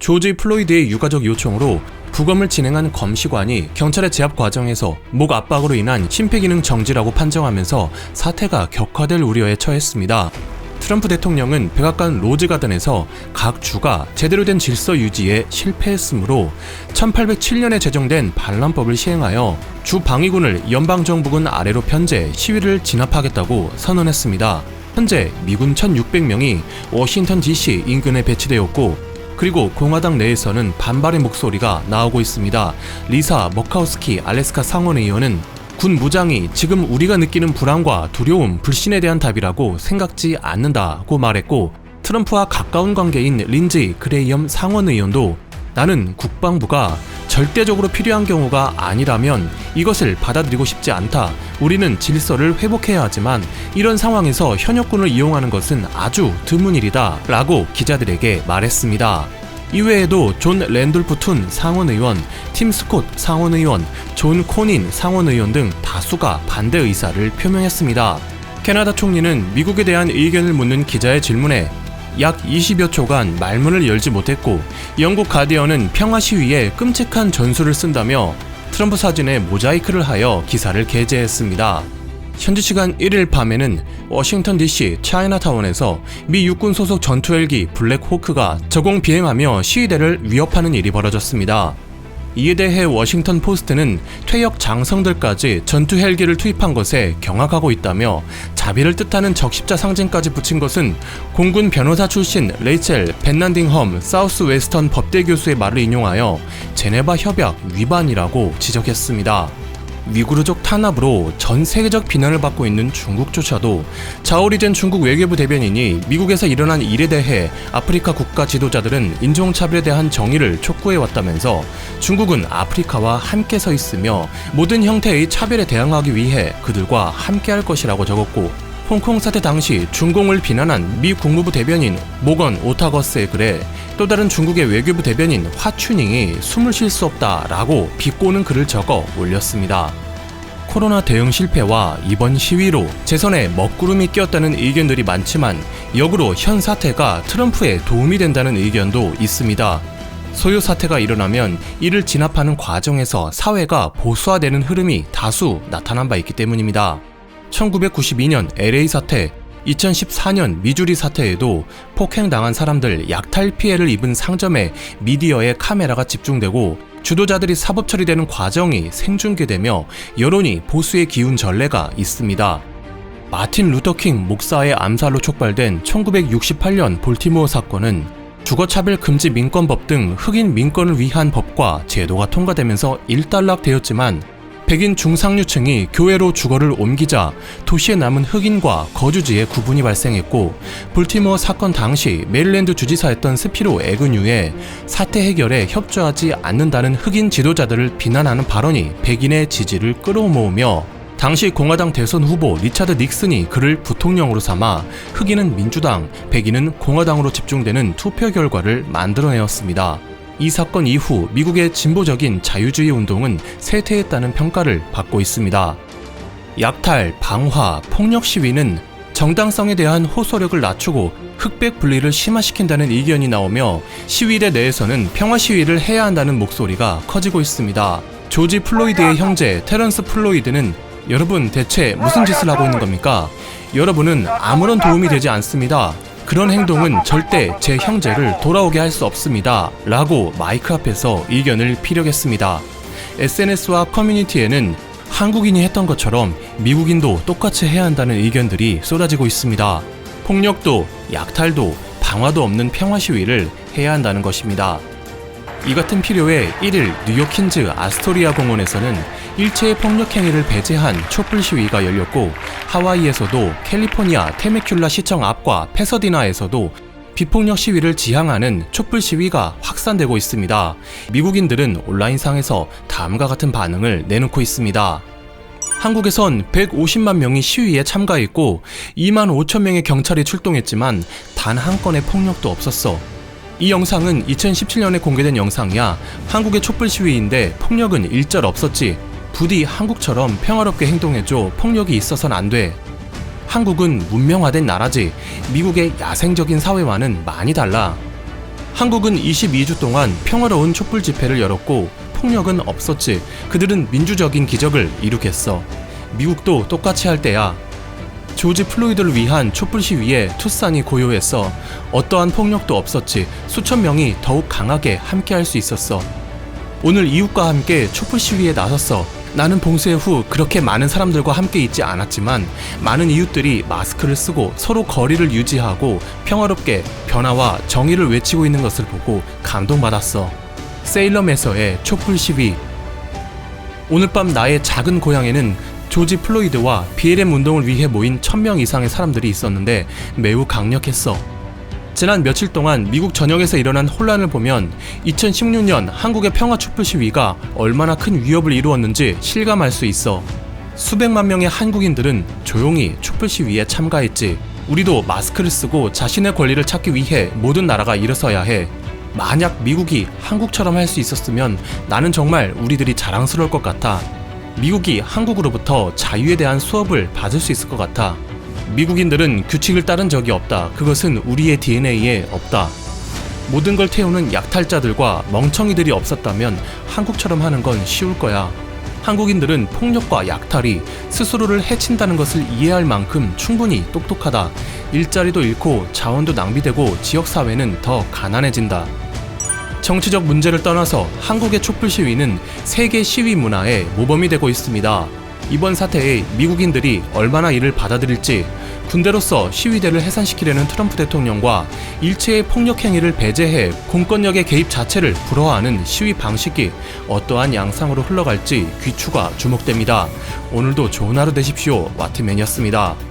조지 플로이드의 유가족 요청으로 부검을 진행한 검시관이 경찰의 제압 과정에서 목 압박으로 인한 심폐기능 정지라고 판정하면서 사태가 격화될 우려에 처했습니다. 트럼프 대통령은 백악관 로즈가든에서 각 주가 제대로 된 질서 유지에 실패했으므로 1807년에 제정된 반란법을 시행하여 주 방위군을 연방정부군 아래로 편제, 시위를 진압하겠다고 선언했습니다. 현재 미군 1600명이 워싱턴 DC 인근에 배치되었고, 그리고 공화당 내에서는 반발의 목소리가 나오고 있습니다. 리사 머카우스키 알래스카 상원의원은 군 무장이 지금 우리가 느끼는 불안과 두려움, 불신에 대한 답이라고 생각지 않는다고 말했고, 트럼프와 가까운 관계인 린지 그레이엄 상원의원도 나는 국방부가 절대적으로 필요한 경우가 아니라면 이것을 받아들이고 싶지 않다. 우리는 질서를 회복해야 하지만 이런 상황에서 현역군을 이용하는 것은 아주 드문 일이다 라고 기자들에게 말했습니다. 이외에도 존 랜돌프 툰 상원의원, 팀 스콧 상원의원, 존 코닌 상원의원 등 다수가 반대 의사를 표명했습니다. 캐나다 총리는 미국에 대한 의견을 묻는 기자의 질문에 약 20여 초간 말문을 열지 못했고, 영국 가디언은 평화 시위에 끔찍한 전술을 쓴다며 트럼프 사진에 모자이크를 하여 기사를 게재했습니다. 현지 시간 1일 밤에는 워싱턴 DC 차이나타운에서 미 육군 소속 전투 헬기 블랙 호크가 저공 비행하며 시위대를 위협하는 일이 벌어졌습니다. 이에 대해 워싱턴 포스트는 퇴역 장성들까지 전투 헬기를 투입한 것에 경악하고 있다며 자비를 뜻하는 적십자 상징까지 붙인 것은 공군 변호사 출신 레이첼 벤난딩험 사우스 웨스턴 법대 교수의 말을 인용하여 제네바 협약 위반이라고 지적했습니다. 위구르족 탄압으로 전 세계적 비난을 받고 있는 중국조차도 자오리젠 중국 외교부 대변인이 미국에서 일어난 일에 대해 아프리카 국가 지도자들은 인종차별에 대한 정의를 촉구해왔다면서 중국은 아프리카와 함께 서 있으며 모든 형태의 차별에 대항하기 위해 그들과 함께할 것이라고 적었고, 홍콩 사태 당시 중공을 비난한 미 국무부 대변인 모건 오타거스의 글에 또 다른 중국의 외교부 대변인 화추닝이 숨을 쉴 수 없다라고 비꼬는 글을 적어 올렸습니다. 코로나 대응 실패와 이번 시위로 재선에 먹구름이 끼었다는 의견들이 많지만 역으로 현 사태가 트럼프에 도움이 된다는 의견도 있습니다. 소요 사태가 일어나면 이를 진압하는 과정에서 사회가 보수화되는 흐름이 다수 나타난 바 있기 때문입니다. 1992년 LA 사태, 2014년 미주리 사태에도 폭행당한 사람들, 약탈 피해를 입은 상점에 미디어의 카메라가 집중되고 주도자들이 사법 처리되는 과정이 생중계되며 여론이 보수에 기운 전례가 있습니다. 마틴 루터킹 목사의 암살로 촉발된 1968년 볼티모어 사건은 주거차별 금지 민권법 등 흑인 민권을 위한 법과 제도가 통과되면서 일단락되었지만 백인 중상류층이 교회로 주거를 옮기자 도시에 남은 흑인과 거주지의 구분이 발생했고, 볼티모어 사건 당시 메릴랜드 주지사였던 스피로 애그뉴에 사태 해결에 협조하지 않는다는 흑인 지도자들을 비난하는 발언이 백인의 지지를 끌어모으며 당시 공화당 대선 후보 리차드 닉슨이 그를 부통령으로 삼아 흑인은 민주당, 백인은 공화당으로 집중되는 투표 결과를 만들어내었습니다. 이 사건 이후 미국의 진보적인 자유주의 운동은 쇠퇴했다는 평가를 받고 있습니다. 약탈, 방화, 폭력 시위는 정당성에 대한 호소력을 낮추고 흑백 분리를 심화시킨다는 의견이 나오며 시위대 내에서는 평화 시위를 해야 한다는 목소리가 커지고 있습니다. 조지 플로이드의 형제 테런스 플로이드는 여러분 대체 무슨 짓을 하고 있는 겁니까? 여러분은 아무런 도움이 되지 않습니다. 그런 행동은 절대 제 형제를 돌아오게 할 수 없습니다. 라고 마이크 앞에서 의견을 피력했습니다. SNS와 커뮤니티에는 한국인이 했던 것처럼 미국인도 똑같이 해야 한다는 의견들이 쏟아지고 있습니다. 폭력도, 약탈도, 방화도 없는 평화 시위를 해야 한다는 것입니다. 이 같은 필요에 1일 뉴욕 퀸즈 아스토리아 공원에서는 일체의 폭력 행위를 배제한 촛불 시위가 열렸고, 하와이에서도 캘리포니아 테메큘라 시청 앞과 패서디나에서도 비폭력 시위를 지향하는 촛불 시위가 확산되고 있습니다. 미국인들은 온라인상에서 다음과 같은 반응을 내놓고 있습니다. 한국에선 150만 명이 시위에 참가했고 2만 5천 명의 경찰이 출동했지만 단 한 건의 폭력도 없었어. 이 영상은 2017년에 공개된 영상이야. 한국의 촛불 시위인데 폭력은 일절 없었지. 부디 한국처럼 평화롭게 행동해줘. 폭력이 있어선 안 돼. 한국은 문명화된 나라지. 미국의 야생적인 사회와는 많이 달라. 한국은 22주 동안 평화로운 촛불 집회를 열었고 폭력은 없었지. 그들은 민주적인 기적을 이루겠어. 미국도 똑같이 할 때야. 조지 플로이드를 위한 촛불 시위에 투싼이 고요했어. 어떠한 폭력도 없었지. 수천 명이 더욱 강하게 함께할 수 있었어. 오늘 이웃과 함께 촛불 시위에 나섰어. 나는 봉쇄 후 그렇게 많은 사람들과 함께 있지 않았지만 많은 이웃들이 마스크를 쓰고 서로 거리를 유지하고 평화롭게 변화와 정의를 외치고 있는 것을 보고 감동받았어. 세일럼에서의 촛불 시위. 오늘 밤 나의 작은 고향에는 조지 플로이드와 BLM 운동을 위해 모인 1000명 이상의 사람들이 있었는데 매우 강력했어. 지난 며칠 동안 미국 전역에서 일어난 혼란을 보면 2016년 한국의 평화 촛불 시위가 얼마나 큰 위협을 이루었는지 실감할 수 있어. 수백만 명의 한국인들은 조용히 촛불 시위에 참가했지. 우리도 마스크를 쓰고 자신의 권리를 찾기 위해 모든 나라가 일어서야 해. 만약 미국이 한국처럼 할 수 있었으면 나는 정말 우리들이 자랑스러울 것 같아. 미국이 한국으로부터 자유에 대한 수업을 받을 수 있을 것 같아. 미국인들은 규칙을 따른 적이 없다. 그것은 우리의 DNA에 없다. 모든 걸 태우는 약탈자들과 멍청이들이 없었다면 한국처럼 하는 건 쉬울 거야. 한국인들은 폭력과 약탈이 스스로를 해친다는 것을 이해할 만큼 충분히 똑똑하다. 일자리도 잃고 자원도 낭비되고 지역사회는 더 가난해진다. 정치적 문제를 떠나서 한국의 촛불 시위는 세계 시위 문화의 모범이 되고 있습니다. 이번 사태에 미국인들이 얼마나 이를 받아들일지, 군대로서 시위대를 해산시키려는 트럼프 대통령과 일체의 폭력 행위를 배제해 공권력의 개입 자체를 불허하는 시위 방식이 어떠한 양상으로 흘러갈지 귀추가 주목됩니다. 오늘도 좋은 하루 되십시오. 와트맨이었습니다.